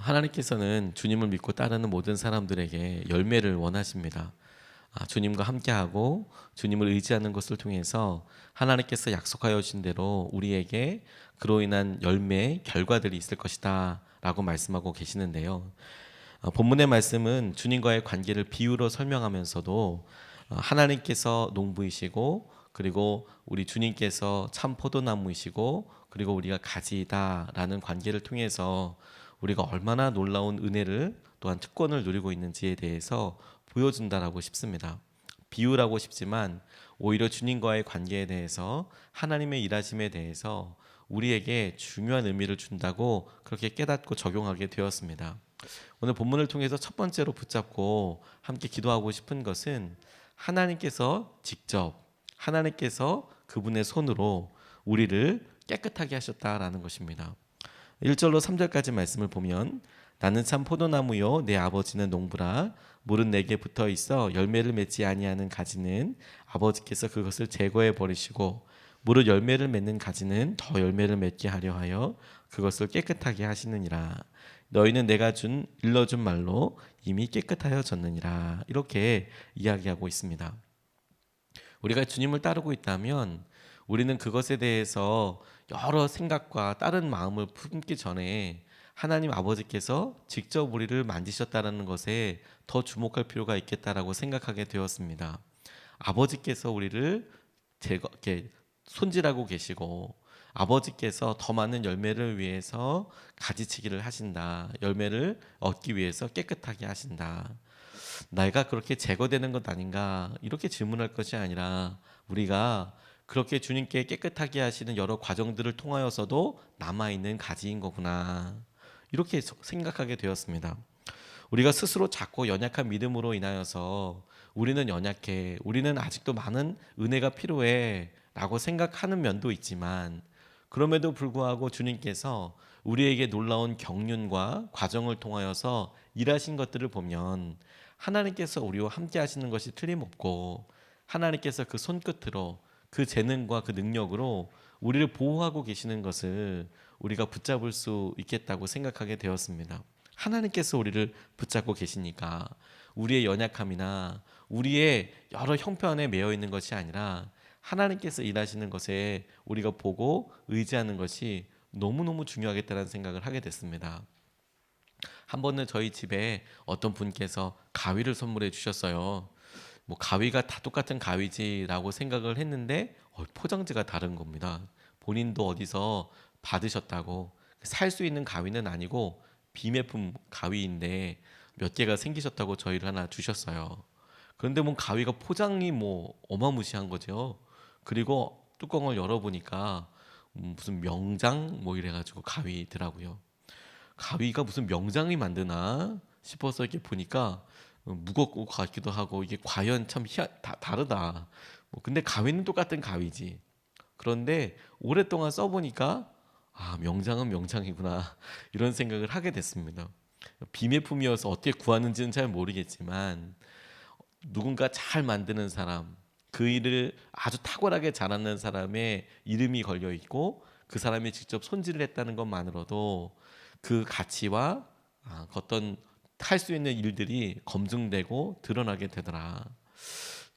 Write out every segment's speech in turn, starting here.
하나님께서는 주님을 믿고 따르는 모든 사람들에게 열매를 원하십니다. 주님과 함께하고 주님을 의지하는 것을 통해서 하나님께서 약속하여 주신 대로 우리에게 그로 인한 열매, 결과들이 있을 것이다 라고 말씀하고 계시는데요. 본문의 말씀은 주님과의 관계를 비유로 설명하면서도 하나님께서 농부이시고 그리고 우리 주님께서 참 포도나무이시고 그리고 우리가 가지다라는 관계를 통해서 우리가 얼마나 놀라운 은혜를 또한 특권을 누리고 있는지에 대해서 보여준다라고 싶습니다. 비유라고 싶지만 오히려 주님과의 관계에 대해서 하나님의 일하심에 대해서 우리에게 중요한 의미를 준다고 그렇게 깨닫고 적용하게 되었습니다. 오늘 본문을 통해서 첫 번째로 붙잡고 함께 기도하고 싶은 것은 하나님께서 직접 하나님께서 그분의 손으로 우리를 깨끗하게 하셨다라는 것입니다. 1절로 3절까지 말씀을 보면 나는 참 포도나무요 내 아버지는 농부라 물은 내게 붙어 있어 열매를 맺지 아니하는 가지는 아버지께서 그것을 제거해 버리시고 무릇 열매를 맺는 가지는 더 열매를 맺게 하려 하여 그것을 깨끗하게 하시느니라. 너희는 내가 일러준 말로 이미 깨끗하여졌느니라. 이렇게 이야기하고 있습니다. 우리가 주님을 따르고 있다면 우리는 그것에 대해서 여러 생각과 다른 마음을 품기 전에 하나님 아버지께서 직접 우리를 만지셨다는 것에 더 주목할 필요가 있겠다라고 생각하게 되었습니다. 아버지께서 우리를 이렇게 손질하고 계시고 아버지께서 더 많은 열매를 위해서 가지치기를 하신다. 열매를 얻기 위해서 깨끗하게 하신다. 내가 그렇게 제거되는 것 아닌가 이렇게 질문할 것이 아니라 우리가 그렇게 주님께 깨끗하게 하시는 여러 과정들을 통하여서도 남아있는 가지인 거구나 이렇게 생각하게 되었습니다. 우리가 스스로 작고 연약한 믿음으로 인하여서 우리는 연약해, 우리는 아직도 많은 은혜가 필요해 라고 생각하는 면도 있지만 그럼에도 불구하고 주님께서 우리에게 놀라운 경륜과 과정을 통하여서 일하신 것들을 보면 하나님께서 우리와 함께 하시는 것이 틀림없고 하나님께서 그 손끝으로 그 재능과 그 능력으로 우리를 보호하고 계시는 것을 우리가 붙잡을 수 있겠다고 생각하게 되었습니다. 하나님께서 우리를 붙잡고 계시니까 우리의 연약함이나 우리의 여러 형편에 매여 있는 것이 아니라 하나님께서 일하시는 것에 우리가 보고 의지하는 것이 너무너무 중요하겠다는 생각을 하게 됐습니다. 한 번은 저희 집에 어떤 분께서 가위를 선물해 주셨어요. 뭐 가위가 다 똑같은 가위지라고 생각을 했는데 포장지가 다른 겁니다. 본인도 어디서 받으셨다고 살 수 있는 가위는 아니고 비매품 가위인데 몇 개가 생기셨다고 저희를 하나 주셨어요. 그런데 뭐 가위가 포장이 뭐 어마무시한 거죠. 그리고 뚜껑을 열어보니까 무슨 명장 뭐 이래가지고 가위더라고요. 가위가 무슨 명장이 만드나 싶어서 이렇게 보니까 무겁고 같기도 하고 이게 과연 참 다르다. 근데 가위는 똑같은 가위지. 그런데 오랫동안 써보니까 명장은 명장이구나 이런 생각을 하게 됐습니다. 비매품이어서 어떻게 구하는지는 잘 모르겠지만 누군가 잘 만드는 사람, 그 일을 아주 탁월하게 잘하는 사람의 이름이 걸려 있고 그 사람이 직접 손질을 했다는 것만으로도 그 가치와 어떤 할 수 있는 일들이 검증되고 드러나게 되더라.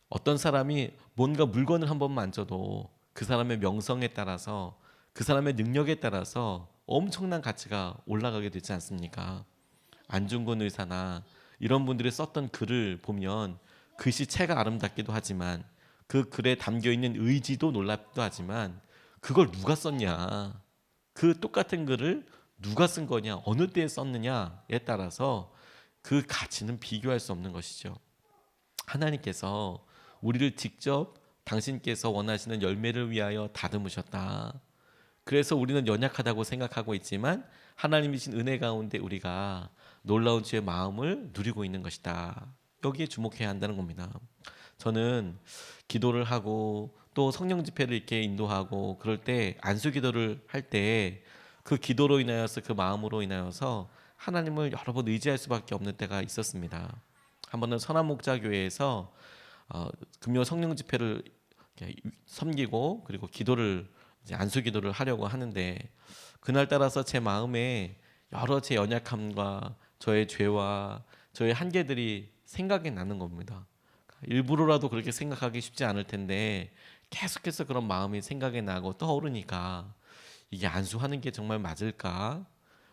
어떤 사람이 뭔가 물건을 한번 만져도 그 사람의 명성에 따라서 그 사람의 능력에 따라서 엄청난 가치가 올라가게 되지 않습니까? 안중근 의사나 이런 분들이 썼던 글을 보면 글씨체가 아름답기도 하지만 그 글에 담겨있는 의지도 놀랍기도 하지만 그걸 누가 썼냐, 그 똑같은 글을 누가 쓴 거냐, 어느 때에 썼느냐에 따라서 그 가치는 비교할 수 없는 것이죠. 하나님께서 우리를 직접 당신께서 원하시는 열매를 위하여 다듬으셨다. 그래서 우리는 연약하다고 생각하고 있지만 하나님이신 은혜 가운데 우리가 놀라운 주의 마음을 누리고 있는 것이다. 여기에 주목해야 한다는 겁니다. 저는 기도를 하고 또 성령 집회를 이렇게 인도하고 그럴 때 안수 기도를 할 때 그 기도로 인하여서 그 마음으로 인하여서 하나님을 여러 번 의지할 수밖에 없는 때가 있었습니다. 한 번은 선한 목자교회에서 금요 성령 집회를 섬기고 그리고 기도를 이제 안수 기도를 하려고 하는데 그날 따라서 제 마음에 여러 제 연약함과 저의 죄와 저의 한계들이 생각이 나는 겁니다. 일부러라도 그렇게 생각하기 쉽지 않을 텐데 계속해서 그런 마음이 생각이 나고 떠오르니까 이게 안수하는 게 정말 맞을까?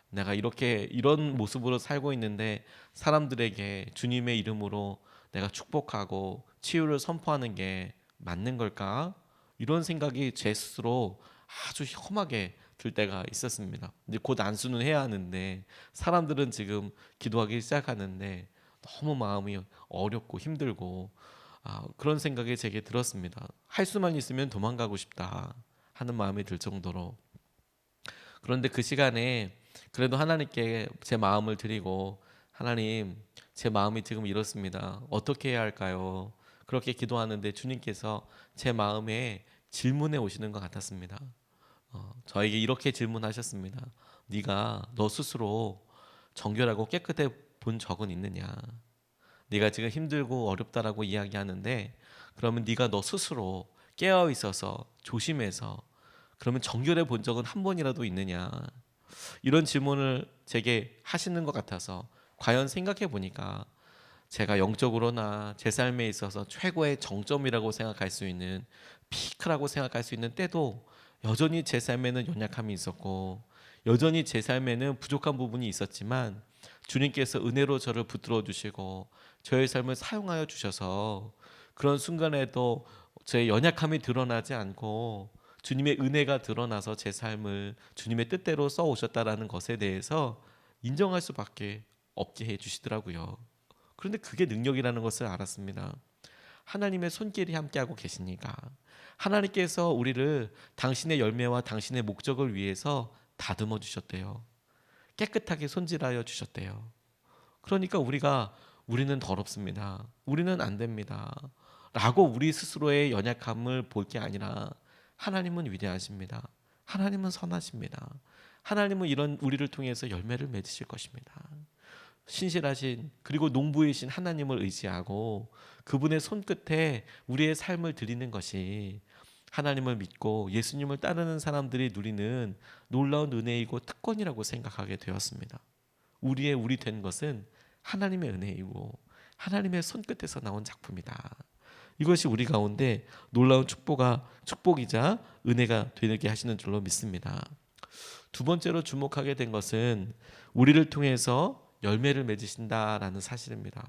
내가 이렇게 이런 모습으로 살고 있는데 사람들에게 주님의 이름으로 내가 축복하고 치유를 선포하는 게 맞는 걸까? 이런 생각이 제 스스로 아주 험하게 들 때가 있었습니다. 이제 곧 안수는 해야 하는데 사람들은 지금 기도하기 시작하는데 너무 마음이 어렵고 힘들고 그런 생각이 제게 들었습니다. 할 수만 있으면 도망가고 싶다 하는 마음이 들 정도로. 그런데 그 시간에 그래도 하나님께 제 마음을 드리고, 하나님, 제 마음이 지금 이렇습니다. 어떻게 해야 할까요? 그렇게 기도하는데 주님께서 제 마음에 질문해 오시는 것 같았습니다. 저에게 이렇게 질문하셨습니다. 네가 너 스스로 정결하고 깨끗해 본 적은 있느냐? 네가 지금 힘들고 어렵다라고 이야기하는데 그러면 네가 너 스스로 깨어 있어서 조심해서 그러면 정결해 본 적은 한 번이라도 있느냐? 이런 질문을 제게 하시는 것 같아서 과연 생각해 보니까 제가 영적으로나 제 삶에 있어서 최고의 정점이라고 생각할 수 있는, 피크라고 생각할 수 있는 때도 여전히 제 삶에는 연약함이 있었고 여전히 제 삶에는 부족한 부분이 있었지만 주님께서 은혜로 저를 붙들어 주시고 저의 삶을 사용하여 주셔서 그런 순간에도 제 연약함이 드러나지 않고 주님의 은혜가 드러나서 제 삶을 주님의 뜻대로 써 오셨다라는 것에 대해서 인정할 수밖에 없게 해 주시더라고요. 그런데 그게 능력이라는 것을 알았습니다. 하나님의 손길이 함께하고 계시니까 하나님께서 우리를 당신의 열매와 당신의 목적을 위해서 다듬어 주셨대요. 깨끗하게 손질하여 주셨대요. 그러니까 우리는 더럽습니다. 우리는 안 됩니다. 라고 우리 스스로의 연약함을 볼 게 아니라 하나님은 위대하십니다. 하나님은 선하십니다. 하나님은 이런 우리를 통해서 열매를 맺으실 것입니다. 신실하신 그리고 농부이신 하나님을 의지하고 그분의 손끝에 우리의 삶을 드리는 것이 하나님을 믿고 예수님을 따르는 사람들이 누리는 놀라운 은혜이고 특권이라고 생각하게 되었습니다. 우리의 우리 된 것은 하나님의 은혜이고 하나님의 손끝에서 나온 작품이다. 이것이 우리 가운데 놀라운 축복이자 은혜가 되게 하시는 줄로 믿습니다. 두 번째로 주목하게 된 것은 우리를 통해서 열매를 맺으신다라는 사실입니다.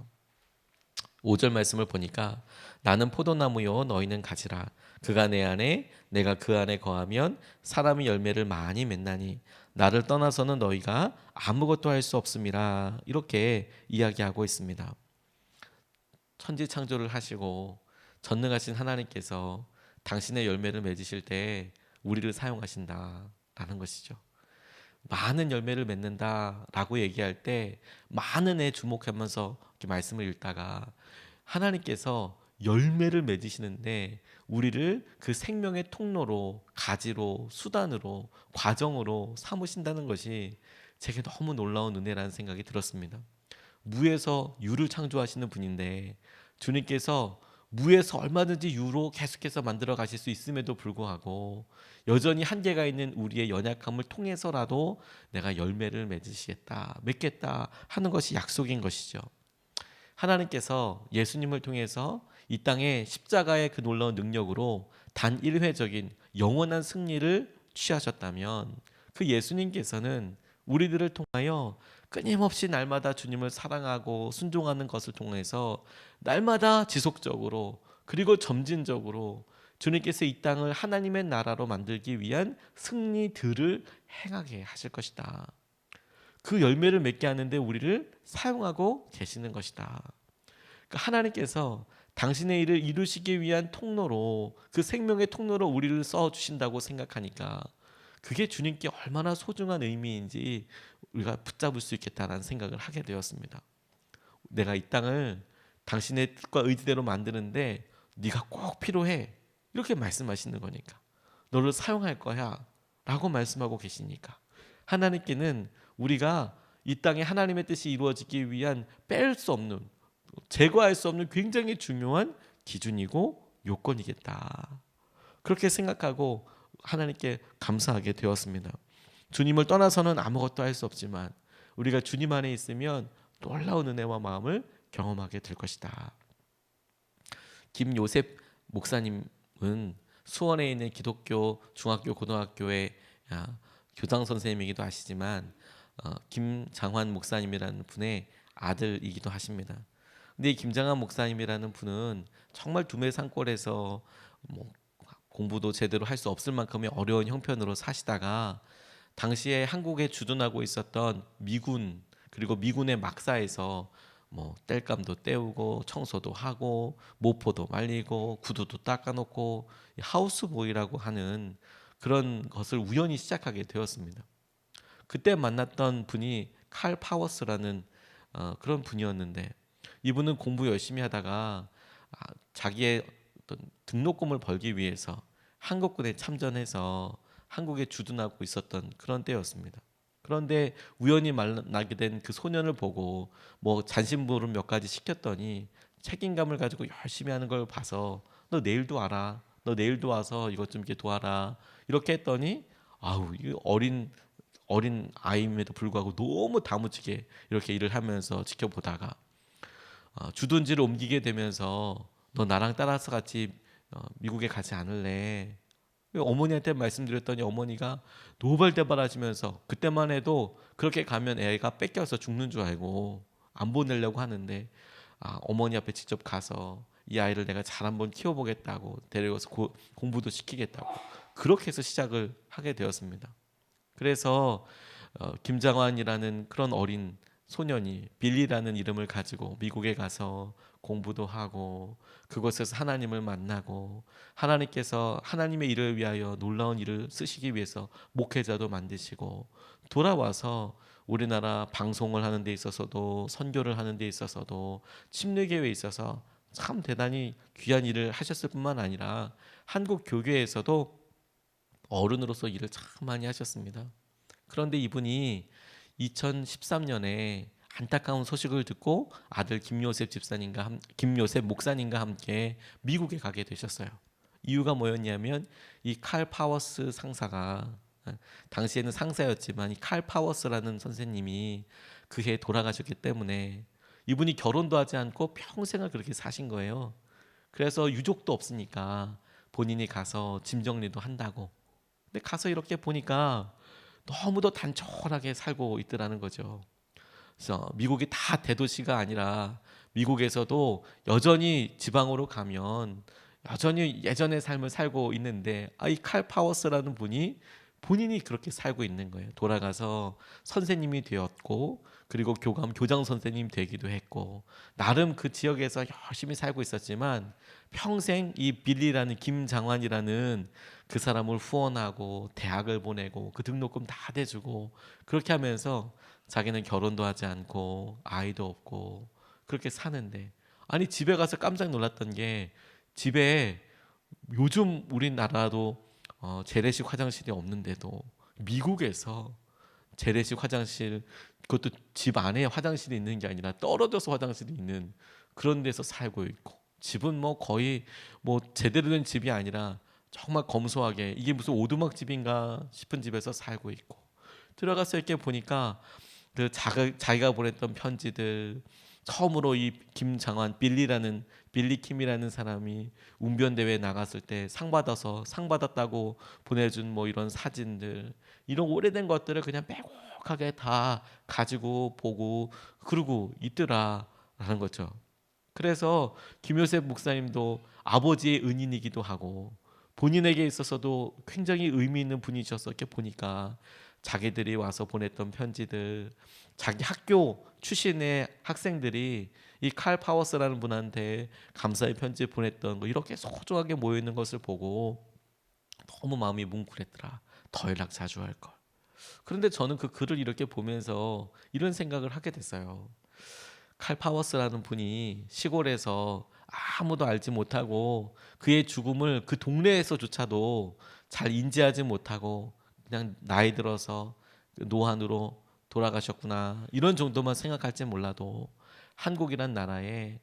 5절 말씀을 보니까 나는 포도나무요 너희는 가지라. 그가 내 안에 내가 그 안에 거하면 사람이 열매를 많이 맺나니 나를 떠나서는 너희가 아무것도 할 수 없음이라. 이렇게 이야기하고 있습니다. 천지 창조를 하시고 전능하신 하나님께서 당신의 열매를 맺으실 때 우리를 사용하신다라는 것이죠. 많은 열매를 맺는다라고 얘기할 때 많은 애 주목하면서 이렇게 말씀을 읽다가 하나님께서 열매를 맺으시는데 우리를 그 생명의 통로로, 가지로, 수단으로, 과정으로 삼으신다는 것이 제게 너무 놀라운 은혜라는 생각이 들었습니다. 무에서 유를 창조하시는 분인데 주님께서 무에서 얼마든지 유로 계속해서 만들어 가실 수 있음에도 불구하고 여전히 한계가 있는 우리의 연약함을 통해서라도 내가 열매를 맺겠다 하는 것이 약속인 것이죠. 하나님께서 예수님을 통해서 이 땅에 십자가의 그 놀라운 능력으로 단 1회적인 영원한 승리를 취하셨다면 그 예수님께서는 우리들을 통하여 끊임없이 날마다 주님을 사랑하고 순종하는 것을 통해서 날마다 지속적으로 그리고 점진적으로 주님께서 이 땅을 하나님의 나라로 만들기 위한 승리들을 행하게 하실 것이다. 그 열매를 맺게 하는데 우리를 사용하고 계시는 것이다. 그러니까 하나님께서 당신의 일을 이루시기 위한 통로로, 그 생명의 통로로 우리를 써주신다고 생각하니까 그게 주님께 얼마나 소중한 의미인지 우리가 붙잡을 수 있겠다라는 생각을 하게 되었습니다. 내가 이 땅을 당신의 뜻과 의지대로 만드는데 네가 꼭 필요해, 이렇게 말씀하시는 거니까 너를 사용할 거야 라고 말씀하고 계시니까 하나님께는 우리가 이 땅에 하나님의 뜻이 이루어지기 위한 뺄 수 없는, 제거할 수 없는 굉장히 중요한 기준이고 요건이겠다, 그렇게 생각하고 하나님께 감사하게 되었습니다. 주님을 떠나서는 아무것도 할 수 없지만 우리가 주님 안에 있으면 놀라운 은혜와 마음을 경험하게 될 것이다. 김요셉 목사님은 수원에 있는 기독교 중학교 고등학교의 교장 선생님이기도 하시지만 김장환 목사님이라는 분의 아들이기도 하십니다. 근데 이 김장환 목사님이라는 분은 정말 두메 산골에서 뭐 공부도 제대로 할 수 없을 만큼의 어려운 형편으로 사시다가 당시에 한국에 주둔하고 있었던 미군 그리고 미군의 막사에서 뭐 땔감도 떼우고 청소도 하고 모포도 말리고 구두도 닦아놓고 하우스보이라고 하는 그런 것을 우연히 시작하게 되었습니다. 그때 만났던 분이 칼 파워스라는 그런 분이었는데 이분은 공부 열심히 하다가 자기의 어떤 등록금을 벌기 위해서 한국군에 참전해서 한국에 주둔하고 있었던 그런 때였습니다. 그런데 우연히 만나게 된 그 소년을 보고 뭐 잔심부름 몇 가지 시켰더니 책임감을 가지고 열심히 하는 걸 봐서 너 내일도 와라. 너 내일도 와서 이것 좀 이렇게 도와라. 이렇게 했더니 아우 이 어린 아이임에도 불구하고 너무 다무지게 이렇게 일을 하면서 지켜보다가 주둔지를 옮기게 되면서 너 나랑 따라서 같이 미국에 가지 않을래? 어머니한테 말씀드렸더니 어머니가 노발대발하시면서 그때만 해도 그렇게 가면 애가 뺏겨서 죽는 줄 알고 안 보내려고 하는데 어머니 앞에 직접 가서 이 아이를 내가 잘 한번 키워보겠다고 데려가서 공부도 시키겠다고 그렇게 해서 시작을 하게 되었습니다. 그래서 김장환이라는 그런 어린 소년이 빌리라는 이름을 가지고 미국에 가서 공부도 하고 그곳에서 하나님을 만나고 하나님께서 하나님의 일을 위하여 놀라운 일을 쓰시기 위해서 목회자도 만드시고 돌아와서 우리나라 방송을 하는 데 있어서도 선교를 하는 데 있어서도 침례교회에 있어서 참 대단히 귀한 일을 하셨을 뿐만 아니라 한국 교회에서도 어른으로서 일을 참 많이 하셨습니다. 그런데 이분이 2013년에 안타까운 소식을 듣고 아들 김요셉 목사님과 함께 미국에 가게 되셨어요. 이유가 뭐였냐면 이 칼 파워스 상사가 당시에는 상사였지만 이 칼 파워스라는 선생님이 그해 돌아가셨기 때문에 이분이 결혼도 하지 않고 평생을 그렇게 사신 거예요. 그래서 유족도 없으니까 본인이 가서 짐 정리도 한다고. 근데 가서 이렇게 보니까 너무도 단촐하게 살고 있더라는 거죠. 그래서 미국이 다 대도시가 아니라 미국에서도 여전히 지방으로 가면 여전히 예전의 삶을 살고 있는데 이 칼 파워스라는 분이 본인이 그렇게 살고 있는 거예요. 돌아가서 선생님이 되었고 그리고 교장 선생님 되기도 했고 나름 그 지역에서 열심히 살고 있었지만 평생 이 빌리라는 김장환이라는 그 사람을 후원하고 대학을 보내고 그 등록금 다 대주고 그렇게 하면서 자기는 결혼도 하지 않고 아이도 없고 그렇게 사는데 아니 집에 가서 깜짝 놀랐던 게 집에 요즘 우리나라도 재래식 화장실이 없는데도 미국에서 재래식 화장실 그것도 집 안에 화장실이 있는 게 아니라 떨어져서 화장실이 있는 그런 데서 살고 있고 집은 뭐 거의 뭐 제대로 된 집이 아니라 정말 검소하게 이게 무슨 오두막 집인가 싶은 집에서 살고 있고 들어가서 이렇게 보니까 그 자기가 보냈던 편지들 처음으로 이 김장환 빌리 킴이라는 사람이 웅변 대회 나갔을 때 상 받았다고 보내준 뭐 이런 사진들 이런 오래된 것들을 그냥 빼곡하게 다 가지고 보고 그러고 있더라라는 거죠. 그래서 김요셉 목사님도 아버지의 은인이기도 하고 본인에게 있어서도 굉장히 의미 있는 분이셔서 이렇게 보니까 자기들이 와서 보냈던 편지들 자기 학교 출신의 학생들이 이 칼 파워스라는 분한테 감사의 편지 보냈던 거 이렇게 소중하게 모여 있는 것을 보고 너무 마음이 뭉클했더라. 더 연락 자주 할 걸. 그런데 저는 그 글을 이렇게 보면서 이런 생각을 하게 됐어요. 칼 파워스라는 분이 시골에서 아무도 알지 못하고 그의 죽음을 그 동네에서조차도 잘 인지하지 못하고 그냥 나이 들어서 노안으로 돌아가셨구나 이런 정도만 생각할지 몰라도 한국이란 나라에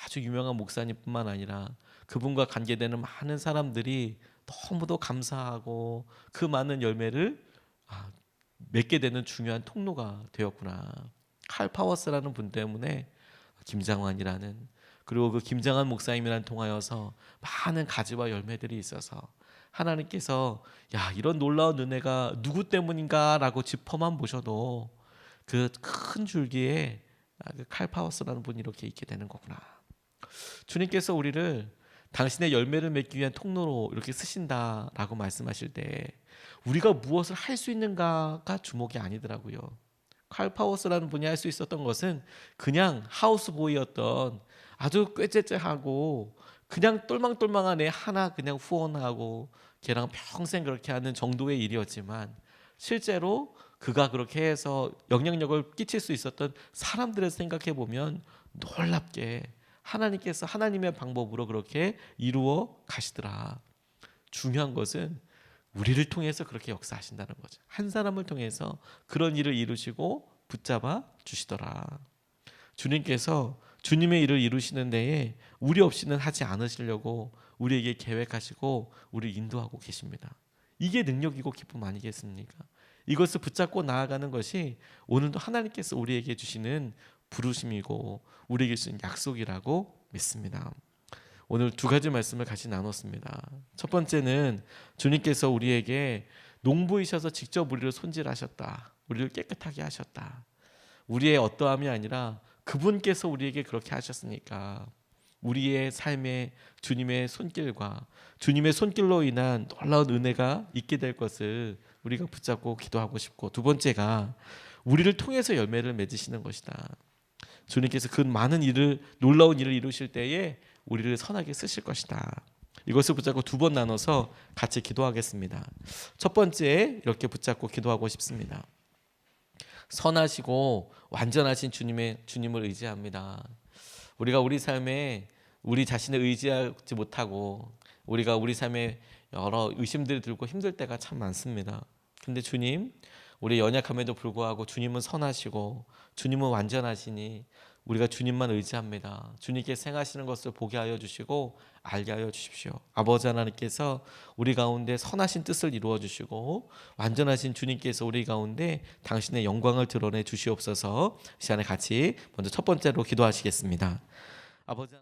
아주 유명한 목사님뿐만 아니라 그분과 관계되는 많은 사람들이 너무도 감사하고 그 많은 열매를 맺게 되는 중요한 통로가 되었구나. 칼 파워스라는 분 때문에 김장환이라는, 그리고 그 김장환 목사님이랑 통하여서 많은 가지와 열매들이 있어서 하나님께서 야, 이런 놀라운 은혜가 누구 때문인가라고 짚어만 보셔도 그 큰 줄기에 그 칼 파워스라는 분이 이렇게 있게 되는 거구나. 주님께서 우리를 당신의 열매를 맺기 위한 통로로 이렇게 쓰신다라고 말씀하실 때 우리가 무엇을 할 수 있는가가 주목이 아니더라고요. 칼 파워스라는 분이 할 수 있었던 것은 그냥 하우스보이였던 아주 꾀째째하고 그냥 똘망똘망한 애 하나 그냥 후원하고 걔랑 평생 그렇게 하는 정도의 일이었지만, 실제로 그가 그렇게 해서 영향력을 끼칠 수 있었던 사람들을 생각해 보면 놀랍게 하나님께서 하나님의 방법으로 그렇게 이루어 가시더라. 중요한 것은 우리를 통해서 그렇게 역사하신다는 거죠. 한 사람을 통해서 그런 일을 이루시고 붙잡아 주시더라. 주님께서 주님의 일을 이루시는 데에 우리 없이는 하지 않으시려고 우리에게 계획하시고 우리를 인도하고 계십니다. 이게 능력이고 기쁨 아니겠습니까? 이것을 붙잡고 나아가는 것이 오늘도 하나님께서 우리에게 주시는 부르심이고 우리에게 주신 약속이라고 믿습니다. 오늘 두 가지 말씀을 같이 나눴습니다. 첫 번째는 주님께서 우리에게 농부이셔서 직접 우리를 손질하셨다. 우리를 깨끗하게 하셨다. 우리의 어떠함이 아니라 그분께서 우리에게 그렇게 하셨으니까 우리의 삶에 주님의 손길과 주님의 손길로 인한 놀라운 은혜가 있게 될 것을 우리가 붙잡고 기도하고 싶고, 두 번째가 우리를 통해서 열매를 맺으시는 것이다. 주님께서 그 많은 일을, 놀라운 일을 이루실 때에 우리를 선하게 쓰실 것이다. 이것을 붙잡고 두 번 나눠서 같이 기도하겠습니다. 첫 번째, 이렇게 붙잡고 기도하고 싶습니다. 선하시고 완전하신 주님을 의지합니다. 우리가 우리 삶에 우리 자신을 의지하지 못하고 우리가 우리 삶에 여러 의심들이 들고 힘들 때가 참 많습니다. 근데 주님, 우리 연약함에도 불구하고 주님은 선하시고 주님은 완전하시니 우리가 주님만 의지합니다. 주님께 생하시는 것을 보게 하여 주시고 알게 하여 주십시오. 아버지 하나님께서 우리 가운데 선하신 뜻을 이루어 주시고 완전하신 주님께서 우리 가운데 당신의 영광을 드러내 주시옵소서. 이 시간에 같이 먼저 첫 번째로 기도하시겠습니다. 아버지